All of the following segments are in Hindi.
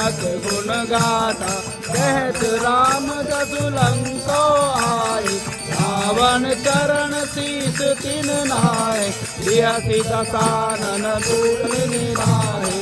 जनक गुण गाथा, कहत राम जसु लंको आए, रावण चरण शीस तिन नाय, लिया सीता सानन दूत निराहे।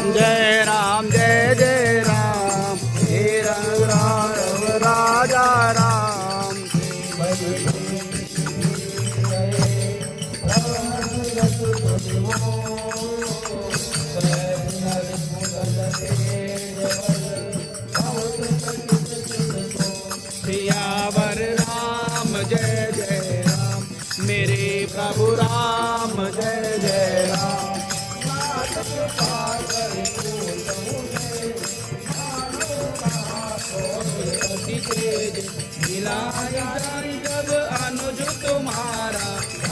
जय राम जय जय राम, हे राम राजा राम। सियावर राम जय जय राम, मेरे प्रभु राम जय जय राम। जब अनुज तुम्हारा,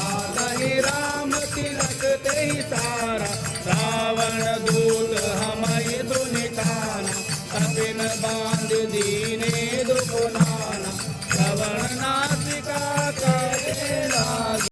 आता ही राम तिलक ते ही सारा, रावण दूत हमारे दुनिकाना, कपिन बांध दीने दुखनाना, रावण नासिका करे राज।